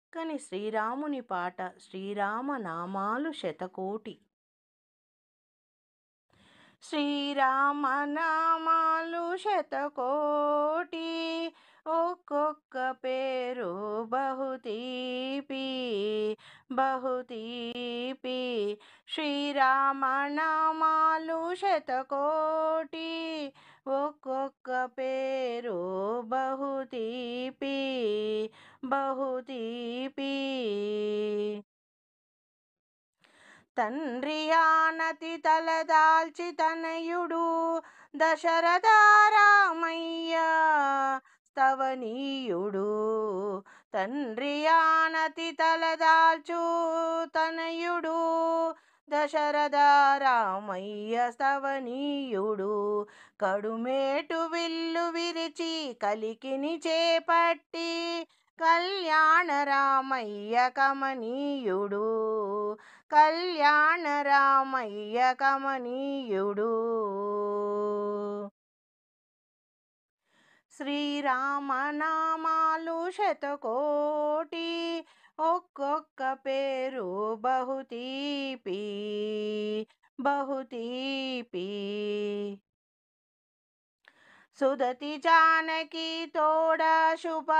చక్కని శ్రీరాముని పాట. శ్రీరామ నామాలు శతకోటి. శ్రీరామ నామాలు శతకోటి, ఒక్కొక్క పేరు బహుతీపి బహుతీపి. శ్రీరామ నామాలు శతకోటి, ఒక్కొక్క పేరు బహుతీపి బహుతీపి. తండ్రి ఆనతి తలదాల్చి తనయుడు దశరథ రామయ్య స్తవనీయుడు. తండ్రి ఆనతి తలదాల్చు తనయుడు దశరథ రామయ్య స్తవనీయుడు. కడుమేటు విల్లు విరిచి కలికిని చేపట్టి కళ్యాణ రామయ్య కమనీయుడు. కళ్యాణ రామయ్య కమనీయుడు. శ్రీరామ నామాలు శతకోటి, ఒక్కొక్క పేరు బహుతీపి బహుతీపి. సుదతి జానకి తోడ శుభ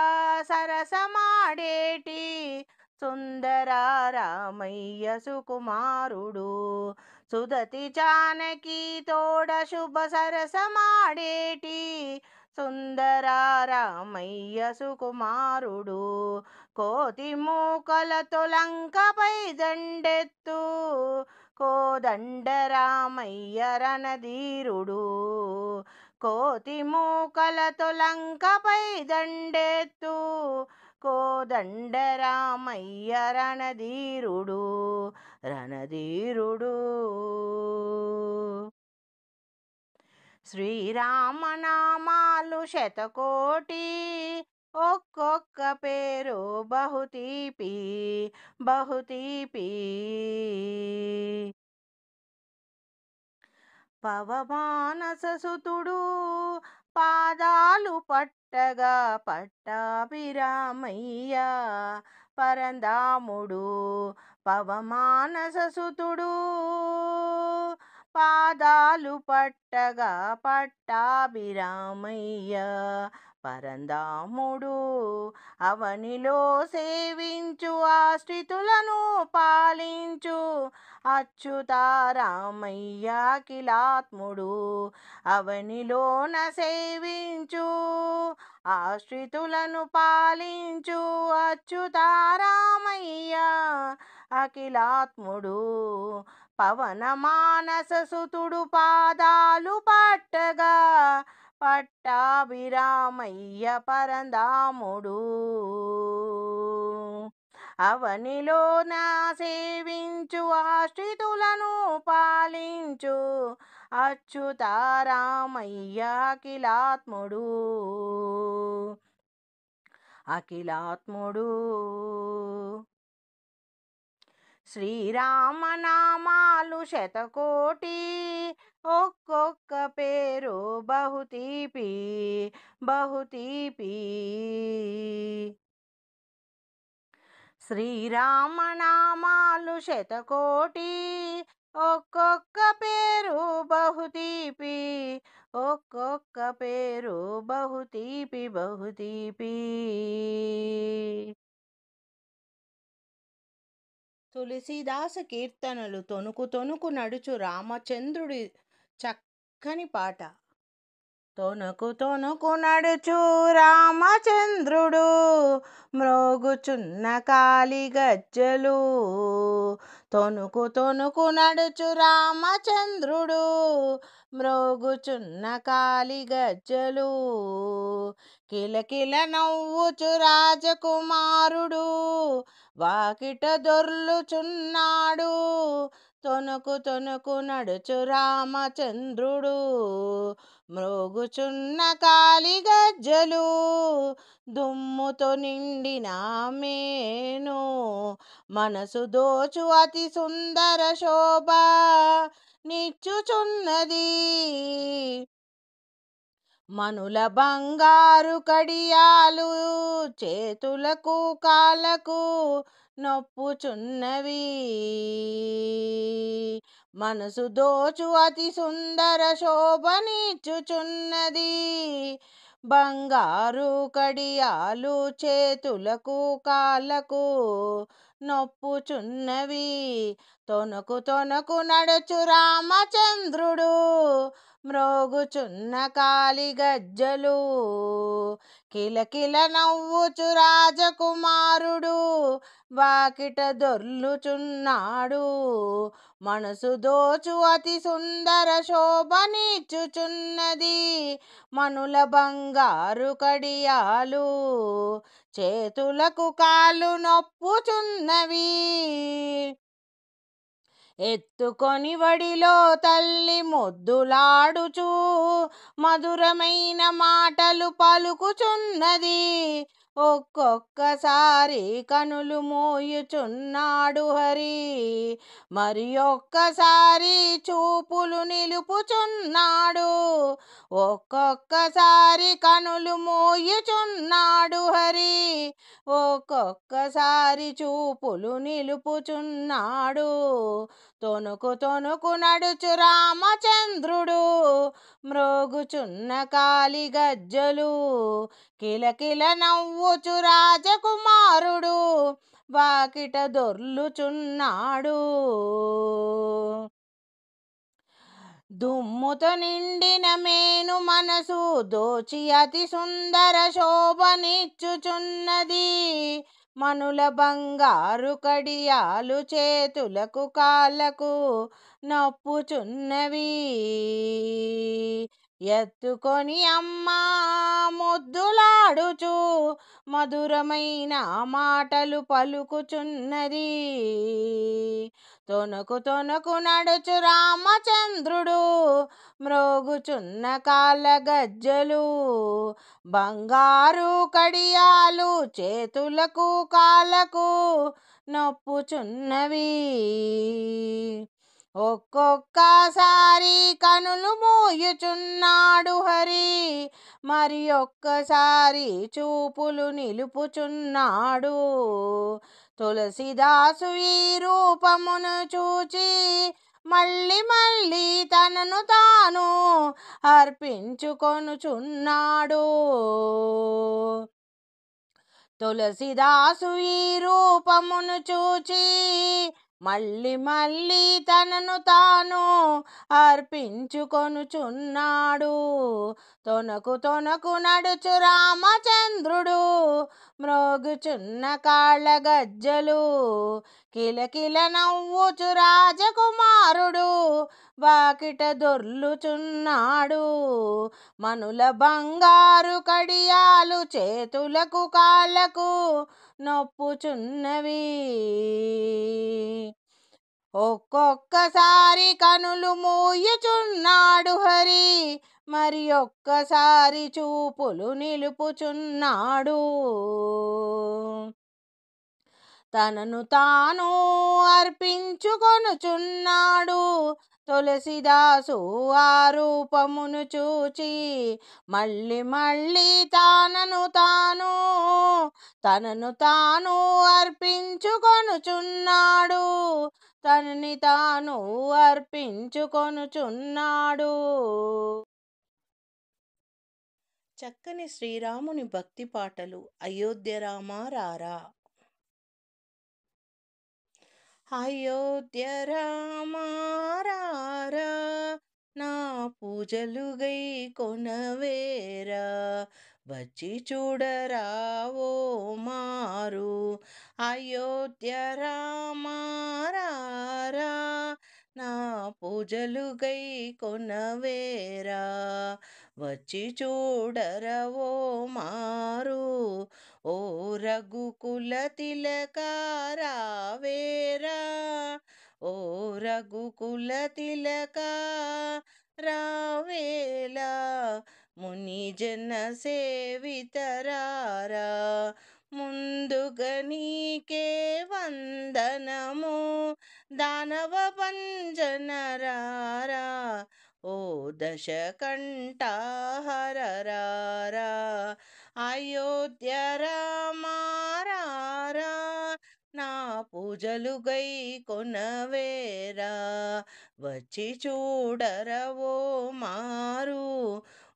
సరసమాడేటి సుందర రామయ్య సుకుమారుడు. సుదతి జానకి తోడ శుభ సరసమాడేటి సుందర రామయ్య సుకుమారుడు. కోతి మూకలతో లంకపై దండెత్తు కోదండ రామయ్య రణధీరుడు. కోతి మూకలతో లంకపై దండెత్తు కోదండ రామయ్య రణధీరుడు రణధీరుడు. శ్రీరామ నామాలు శతకోటి, ఒక్కొక్క పేరు బహుతీపి బహుతీపి. పవమానస సుతుడు పాదాలు పట్టగా పట్టాభిరామయ్య పరందాముడు. పవమానస సుతుడు పాదాలు పట్టగా పట్టాభిరామయ్య పరందాముడు. అవనిలో సేవించు ఆశ్రితులను పాలించు అచ్యుతారామయ్య అఖిలాత్ముడు. అవనిలోన సేవించు ఆశ్రితులను పాలించు అచ్యుతారామయ్య అఖిలాత్ముడు. పవన మానస సుతుడు పాదాలు పట్టగా పట్టాభిరామయ్య పరందాముడు. అవనిలోన సేవించు ఆశ్రితులను పాలించు అచ్యుతారామయ్య అఖిలాత్ముడు అఖిలాత్ముడు. శ్రీరామ నామాలు శతకోటి, ఒక్కొక్క పేరు బహుతీపి బహుతీపి. శ్రీరామ నామాలు శతకోటి, ఒక్కొక్క పేరు బహుతీపి ఒక్కొక్క పేరు బహుతీపి బహుతీపి. తులసీదాస కీర్తనలు. తొనుకు తొనుకు నడుచు రామచంద్రుడి చక్కని పాట. తొనుకు తొనుకు నడుచు రామచంద్రుడు మ్రోగుచున్న కాలి గజ్జలు. తొనుకు తొనుకు నడుచు రామచంద్రుడు మ్రోగుచున్న కాలి గజ్జలు. కిలకిల నవ్వుచు రాజకుమారుడు వాకిట దొర్లుచున్నాడు. తొనుకు తొనుకు నడుచు రామచంద్రుడు మ్రోగుచున్న కాలి గజ్జలు. దుమ్ముతో నిండిన మేను మనసు దోచు అతి సుందర శోభ నిచ్చుచున్నది. మనుల బంగారు కడియాలు చేతులకు కాళ్ళకు నొప్పుచున్నవి. మనసు దోచు అతి సుందర శోభనిచ్చుచున్నది. బంగారు కడియాలు చేతులకు కాళ్ళకు నొప్పుచున్నవి. తొనకు తొనకు నడుచు రామచంద్రుడు మ్రోగుచున్న కాలి గజ్జలు. కిలకిల నవ్వుచు రాజకుమారుడు వాకిట దొర్లుచున్నాడు. మనసు దోచు అతి సుందర శోభనిచ్చుచున్నది. మనుల బంగారు కడియాలు చేతులకు కాళ్ళు నొప్పుచున్నవి. ఎత్తుకొని వడిలో తల్లి ముద్దులాడుచు మధురమైన మాటలు పలుకుచున్నది. ఒక్కొక్కసారి కనులు మోయుచున్నాడు హరి, మరి ఒక్కసారి చూపులు నిలుపుచున్నాడు. ఒక్కొక్కసారి కనులు మోయుచున్నాడు హరి, ఒక్కొక్కసారి చూపులు నిలుపుచున్నాడు. తొనుకు తొనుకు నడుచు రామచంద్రుడు మ్రోగుచున్న కాలి గజ్జలు. కిలకిల నవ్వుచు రాజకుమారుడు వాకిట దొర్లుచున్నాడు. దుమ్ముతో నిండిన మేను మనసు దోచి అతి సుందర శోభనిచ్చుచున్నది. మనుల బంగారు కడియాలు చేతులకు కాళ్ళకు నొప్పుచున్నవి. ఎత్తుకొని అమ్మా ముద్దులాడుచు మధురమైన మాటలు పలుకుచున్నది. తొనకు తొనకు నడుచు రామచంద్రుడు మ్రోగుచున్న కాళ్ళ గజ్జలు. బంగారు కడియాలు చేతులకు కాళ్ళకు నొప్పుచున్నవి. ఒక్కొక్కసారి కనులు మూయుచున్నాడు హరి, మరి ఒక్కసారి చూపులు నిలుపుచున్నాడు. తులసిదాసు ఈ రూపమును చూచి మళ్ళీ మళ్ళీ తనను తాను అర్పించుకొనుచున్నాడు. తులసిదాసు ఈ రూపమును చూచి మళ్ళీ మళ్ళీ తనను తాను అర్పించుకొనుచున్నాడు. తొనకు తొనకు నడుచు రామచంద్రుడు మ్రోగుచున్న కాళ్ళ గజ్జలు. కిలకిల నవ్వుచు రాజకుమారుడు వాకిట దొర్లుచున్నాడు. మనుల బంగారు కడియాలు చేతులకు కాళ్ళకు నొప్పుచున్నవి. ఒక్కొక్కసారి కనులు మూయుచున్నాడు హరి, మరి ఒక్కసారి చూపులు నిలుపుచున్నాడు. తనను తాను అర్పించుకొనుచున్నాడు. తులసిదాసు ఆ రూపమును చూచి మళ్ళీ మళ్ళీ తనను తాను అర్పించుకొనుచున్నాడు. తనని తాను అర్పించుకొనుచున్నాడు. చక్కని శ్రీరాముని భక్తి పాటలు అయోధ్య రామ రారా. అయోధ్య రామ రారా, నా పూజలు గై కొనవేరా, వచ్చి చూడరావో మారు. అయోధ్య రామ రారా, నా పూజలు గై కొనవేరా, వచ్చి చూడరవో మారు. ఓ రఘుకుల తిలక రావేరా, ఓ రఘుకుల తిలక రావేలా, మునిజన సేవితరారా, ముందుగా నీకే వందనము, దానవ పంజనరారా. ఓ దశకంఠ హరరారా అయోధ్య రామారారా నా పూజలు గై కొనవేరా వచ్చి చూడరవో మారు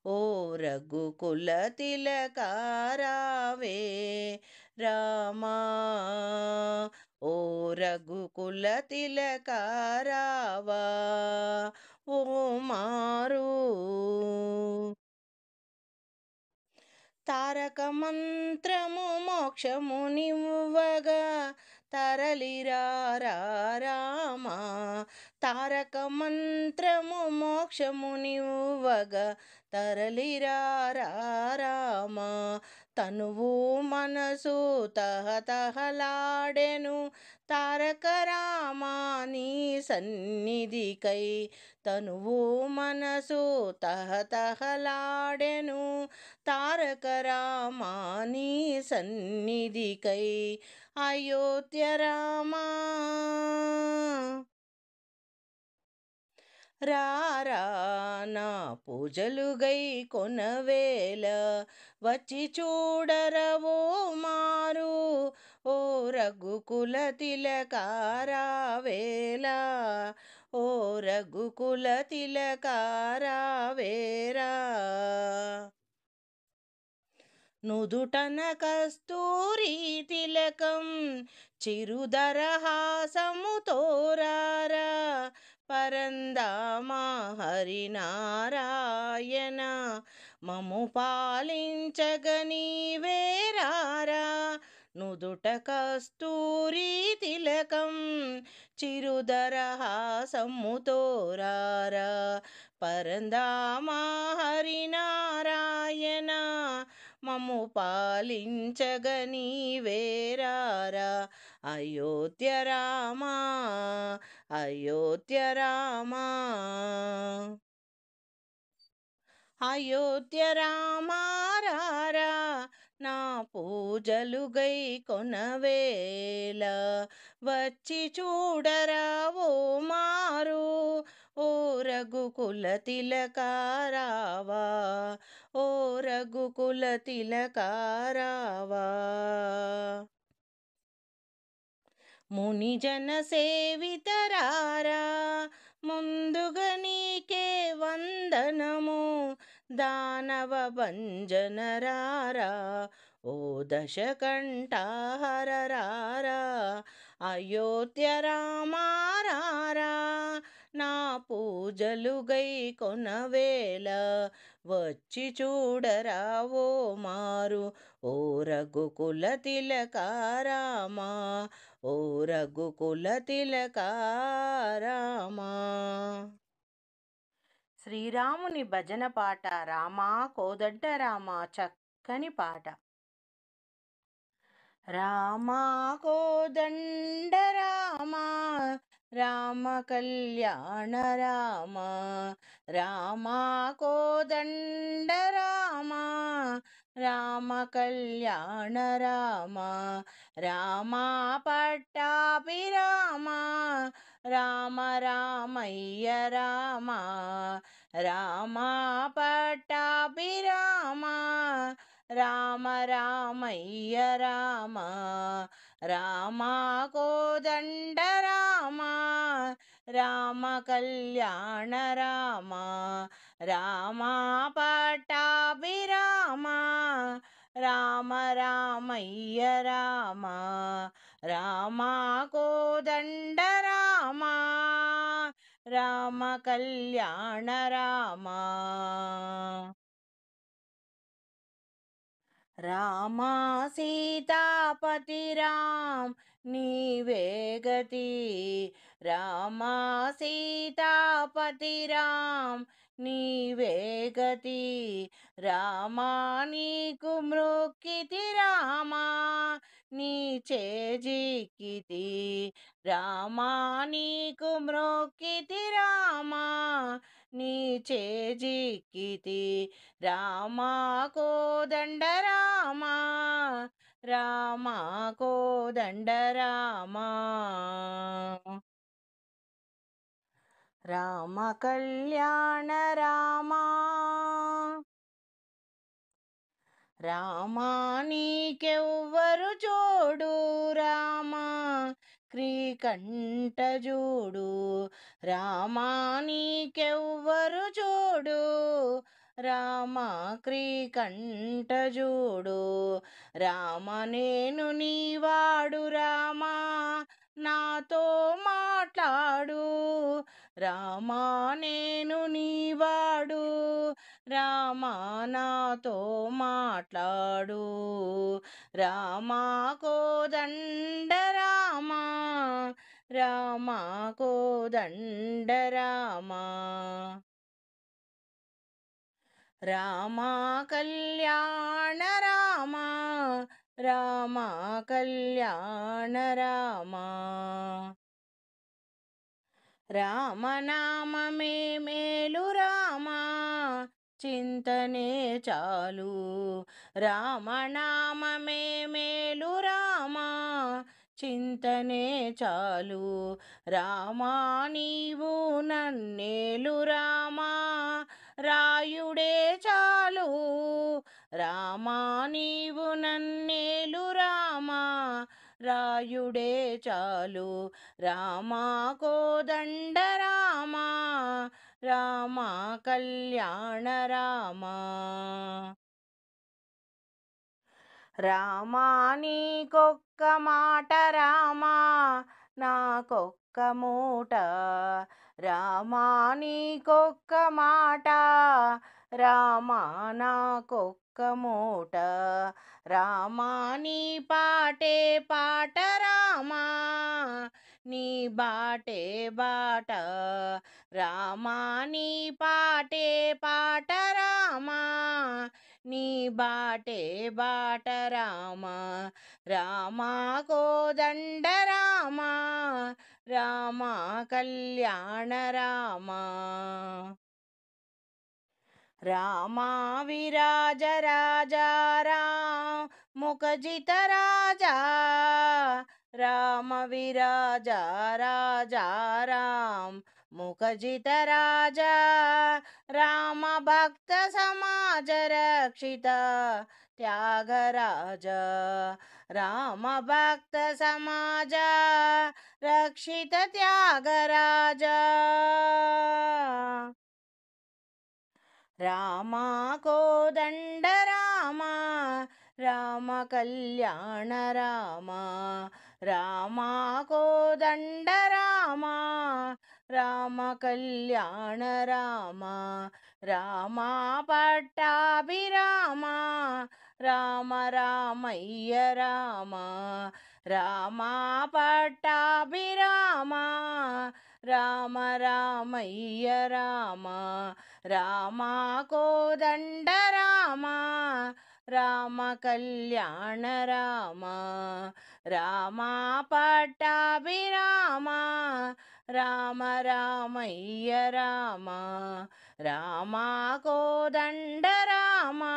ఓ రఘుకుల తిలకారావే రామా ఓ రఘుకుల తిలకారావా ఓ మారు తారక మంత్రము మోక్షమునివ్వగా తరలిరారా రామా తారక మంత్రము మోక్షమునివ్వగా తరలిరారా రామా తనువు మనసు తహతహలాడెను తారక రామా నీ సన్నిధికై తనువు మనసు తహతహలాడెను తారక రామా నీ సన్నిధికై అయోధ్య రామా రారా నా పూజలు గై కొనవేల వచ్చి చూడరవో మారు ఓ రఘుకుల తిలకారావేలా ఓ రఘుకుల తిలకారావేరా నుదుటన కస్తూరి తిలకం చిరుదరహాసముతోరారా పరందామా హరినారాయణ మము పాలించగనీవేరారా నుదుట కస్తూరి తిలకం చిరుదరహాసముతోరారా పరందామా హరినారాయణ మము పాలించగనీవేరారా అయోధ్య రామా అయోధ్య రామా అయోధ్య రామారారా నా పూజలు గై కొనవేల వచ్చి చూడరా ఓ మారు ఓ రఘుకుల తిలకారావా ఓ రఘుకుల తిలకారావా మునిజన సేవితరారా ముందుగా నీకే వందనము దానవ భంజనరారా ఓ దశకంఠ హరరారా అయోధ్య రామారారా నా పూజలు గై కొనవేల వచ్చి చూడరా ఓ మారు ఓ రఘుకుల తిలకారామా ఓ రఘుకుల తిలకారామా శ్రీరాముని భజన పాట రామా కోదండ రామా చక్కని పాట రామా కోదండ రామా రామ కళ్యాణ రామా రామా కోదండ రామా రామ కళ్యాణ రామా రామా పట్టాభిరామా రామ రామయ్య రామా రామా పట్టాభిరామా రామ రామయ్య రామా రామా కోదండ రామా రామ కళ్యాణ రామా రామా పట్టాభిరామా రామ రామయ్య రామా రామా కోదండ రామా రామ కళ్యాణ రామా రామా సీతాపతి రామ్ నీవే గతి రామా సీతాపతి రామ్ నీవే గతి రామా నీకు మృక్కితి రామా నీ చేజిక్కితి రామా నీకు మృక్కితి రామా నీ చేజిక్కితి రామా కోదండ రామా రామా కోదండ రామా రామ కళ్యాణ రామ రామా నీకెవ్వరు జోడు రామా క్రీకంఠజూడు రామా నీకెవ్వరు జోడు రామా క్రీకంఠజూడు రామ నేను నీవాడు రామా నాతో మాట్లాడు రామా నేను నీవాడు రామా నాతో మాట్లాడు రామా కోదండ రామా రామా కోదండ రామా రామా కళ్యాణ రామా రామా కళ్యాణ రామా రామనామమే మేలు రామా చింతనే చాలు రామనామమే మేలు రామా చింతనే చాలు రామా నీవు నన్నేలు రామా రాయుడే చాలు రామా నీవు నన్నేలు రామా రాయుడే చాలు రామా కోదండ రామా రామా కళ్యాణ రామా రామా నీకొక్క మాట రామా నాకొక్క మూట రామా నీకొక్క మాట రామా నాకొక్క మూట రామా నీ పాటే పాట రామా నీ బాటే బాట రామా నీ పాటే పాట రామా నీ బాటే బాట రామా రామా కోదండ రామా రామా కళ్యాణ రామా రామా విరాజ రాజా రామ ముఖజిత రాజా రామ విరాజ రాజా రామ ముఖజిత రాజా రామ భక్త సమాజ రక్షిత త్యాగరాజ రామ భక్త సమాజ రక్షిత త్యాగరాజ రామా కోదండ రామా రామ కళ్యాణ రామా రామా కోదండ రామా రామ కళ్యాణ రామా రామా పట్టాభిరామా రామ రామయ్య రామా రామా పట్టాభిరామా రామ రామయ్య రామా రామా కోదండ రామా రామ కళ్యాణ రామా రామా పట్టాభిరామా రామ రామయ్య రామా రామా కోదండ రామా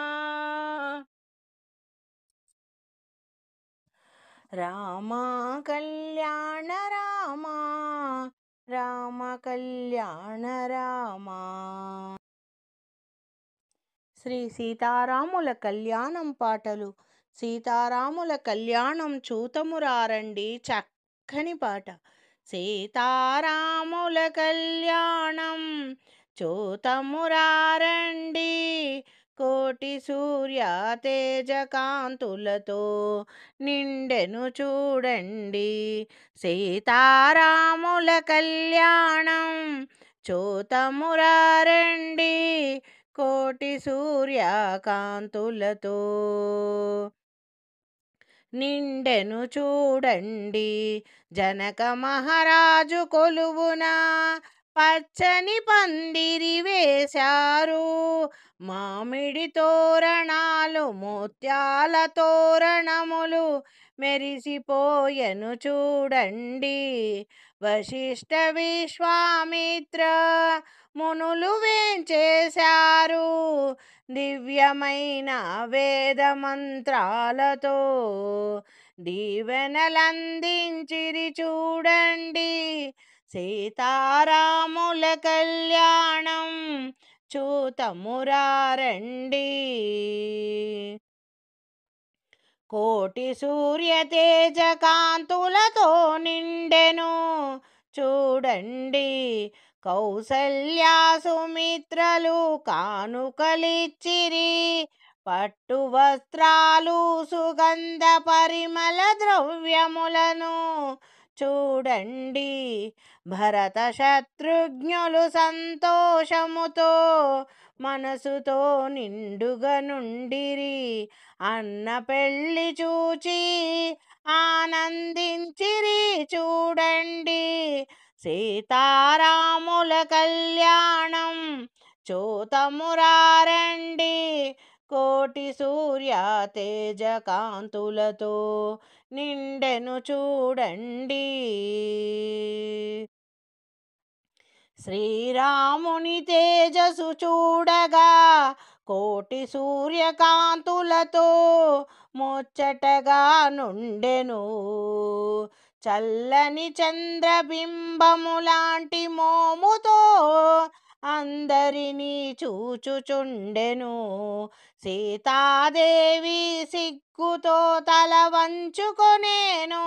రామా కళ్యాణ రామా రామ కళ్యాణ రామా శ్రీ సీతారాముల కళ్యాణం పాటలు సీతారాముల కళ్యాణం చూతమురారండి చక్కని పాట సీతారాముల కళ్యాణం చూతమురారండి కోటి సూర్య తేజ కాంతులతో నిండెను చూడండి సీతారాముల కళ్యాణం చూతమురారండి కోటి సూర్యకాంతులతో నిండెను చూడండి జనక మహారాజు కొలువున పచ్చని పందిరి వేశారు మామిడి తోరణాలు ముత్యాల తోరణములు మెరిసిపోయెను చూడండి వశిష్ఠ విశ్వామిత్ర మునులు వేంచేశారు దివ్యమైన వేద మంత్రాలతో దీవెనలందించిరి చూడండి సీతారాముల కళ్యాణం చూతమురారండి కోటి సూర్య తేజ కాంతులతో నిండెను చూడండి. కౌసల్యా సుమిత్రలు కానుకలిచ్చిరి, పట్టు వస్త్రాలు సుగంధ పరిమళ ద్రవ్యములను చూడండి. భరత శత్రుఘ్నులు సంతోషముతో మనసుతో నిండుగా నుండిరి, అన్న పెళ్ళి చూచి ఆనందించిరి చూడండి. సీతారాముల కళ్యాణం చూతమురారండి, కోటి సూర్య తేజ కాంతులతో నిండెను చూడండి. శ్రీరాముని తేజసు చూడగా కోటి సూర్యకాంతులతో ముచ్చటగా నుండెను, చల్లని చంద్రబింబము లాంటి మోముతో అందరినీ చూచుచుండెను. సీతాదేవి సిగ్గుతో తల వంచుకొనేను,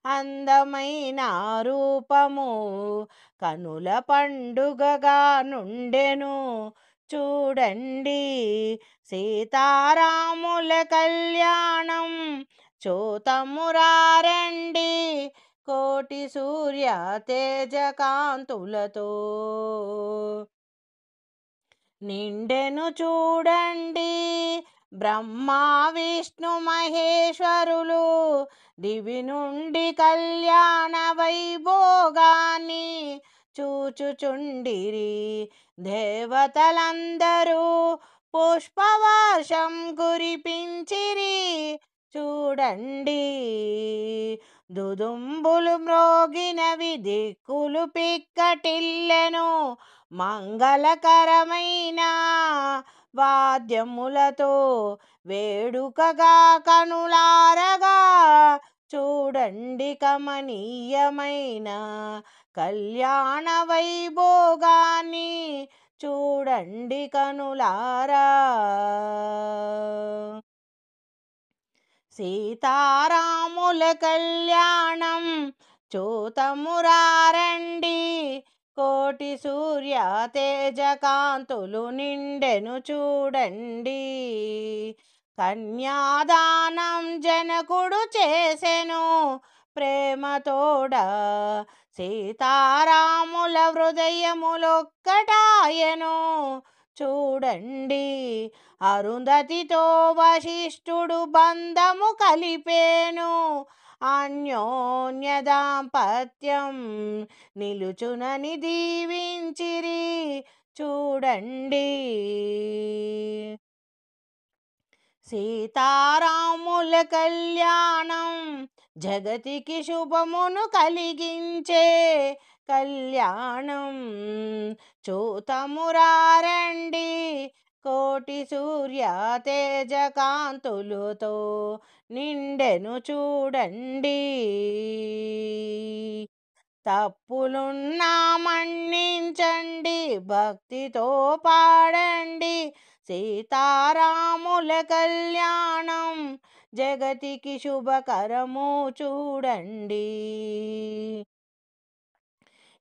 అందమైన రూపము కనుల పండుగగా నుండెను చూడండి. సీతారాముల కళ్యాణం చూతమురారండి, కోటి సూర్య తేజ కాంతులతో నిండెను చూడండి. బ్రహ్మ విష్ణు మహేశ్వరులు దివి నుండి కళ్యాణ వైభోగాన్ని చూచుచుండిరి, దేవతలందరూ పుష్పవర్షం కురిపించిరి చూడండి. దుదుంబులు మ్రోగినవి, దిక్కులు పిక్కటిల్లెను, మంగళకరమైన వాద్యములతో వేడుకగా కనులారగా చూడండి. కమనీయమైన కళ్యాణ వైభోగాన్ని చూడండి కనులారా. సీతారాముల కళ్యాణం చూతమురారండి, కోటి సూర్య తేజ కాంతులు నిండెను చూడండి. కన్యాదానం జనకుడు చేసెను ప్రేమతోడ, సీతారాముల హృదయములొక్కటాయను చూడండి. అరుంధతితో వశిష్ఠుడు బంధము కలిపేను, అన్యోన్య దాంపత్యం నిలుచునని దీవించిరి చూడండి. సీతారాముల కళ్యాణం జగతికి శుభమును కలిగించే కళ్యాణం చూతమురారండి, కోటి సూర్య తేజ కాంతులతో నిండెను చూడండి. తప్పులున్నా మన్నించండి, భక్తితో పాడండి, సీతారాముల కళ్యాణం జగతికి శుభకరము చూడండి.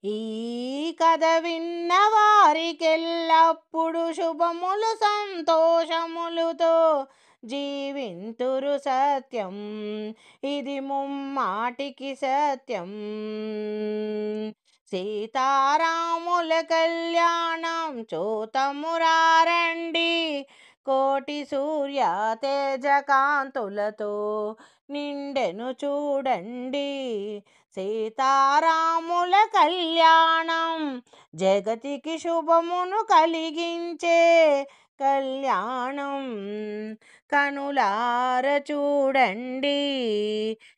ఈ కథ విన్న వారికెల్లప్పుడు శుభములు సంతోషములతో జీవింతురు సత్యం, ఇది ముమ్మాటికి సత్యం. సీతారాముల కళ్యాణం చూతమురారండి, కోటి సూర్య తేజ కాంతులతో నిండెను చూడండి. సీతారాముల కళ్యాణం జగతికి శుభమును కలిగించే కళ్యాణం, కనులార చూడండి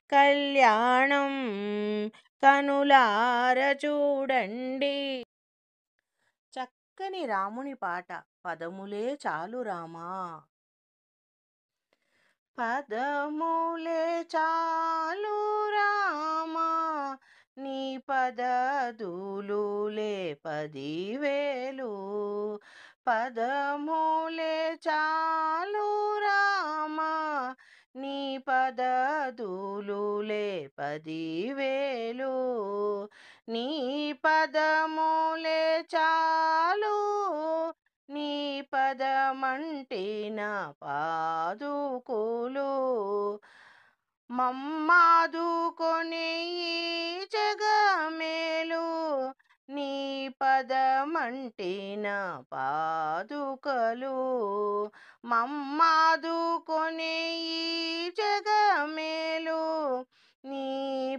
కళ్యాణం, కనులార చూడండి. చక్కని రాముని పాట. పదములే చాలు రామా, పదములే చాలు రామా, నీ పదదులులే 10,000. పదములే చాలు రామా, నీ పదదులులే 10,000 నీ పదములే చాలు నీ పదమంటే నా పాదుకులు మమ్మాదుకొనే ఈ జగమేలు నీ పదమంటే నా పాదుకలు మమ్మాదుకొనే ఈ జగమేలు నీ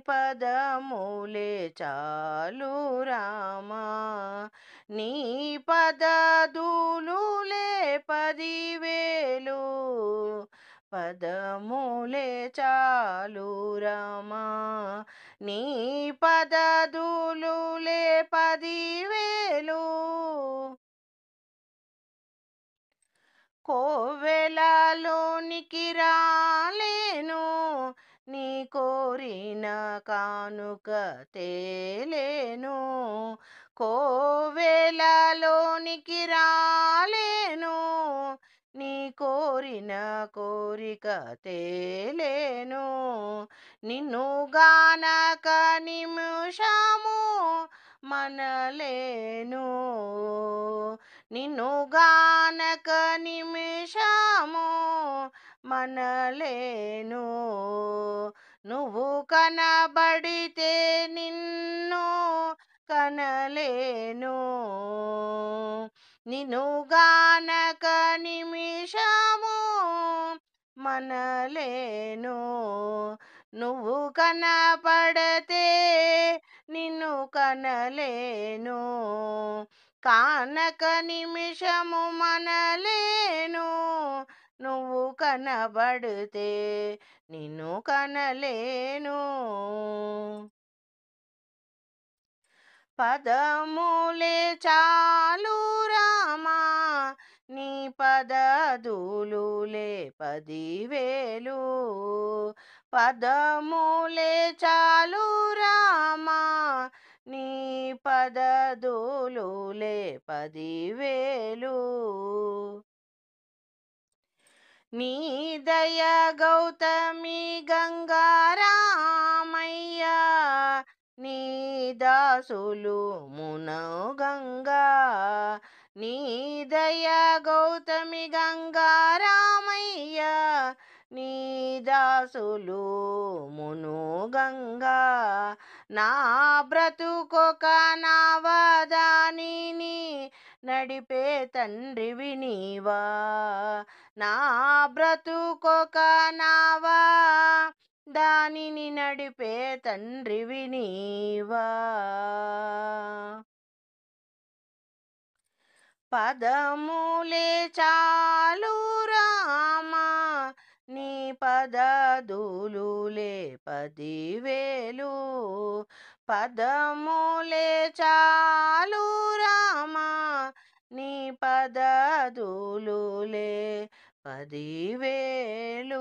పదములే చాలు రామా నీ పదదులులే 10,000 పదములే చాలు రామా నీ పదదులులే 10,000 కోవెలలోనికి రాలేను నీ కోరిన కానుక తేలేను కోవెలలోనికి రాలేను నీ కోరిన కోరిక తేలేను నిన్ను గానక నిమిషము మనలేను నిన్ను గానక నిమిషము మనలేను నువ్వు కనబడితే నిన్ను కనలేను నిన్ను గానక నిమిషము మనలేను నువ్వు కనపడతే నిన్ను కనలేను కానక నిమిషము మనలేను నువ్వు కనబడితే నిన్ను కనలేను పదములే చాలు రామా నీ పదదులులే 10,000 పదములే చాలు రామా నీ పదదులులే 10,000 నీ దయ గౌతమి గంగారామయ్య నీ దాసులు మునగంగా నీ దయ గౌతమి గంగారామయ్య నీ దాసులు మునుగంగా నా బ్రతుకొక నావదానిని నడిపే తండ్రివి నీవా నా బ్రతుకొక నావా దానిని నడిపే తండ్రివి నీవా పదములే చాలు రామా నీ పదదులులే 10,000 పదములే చాలు రామా నీ పదదులులే 10,000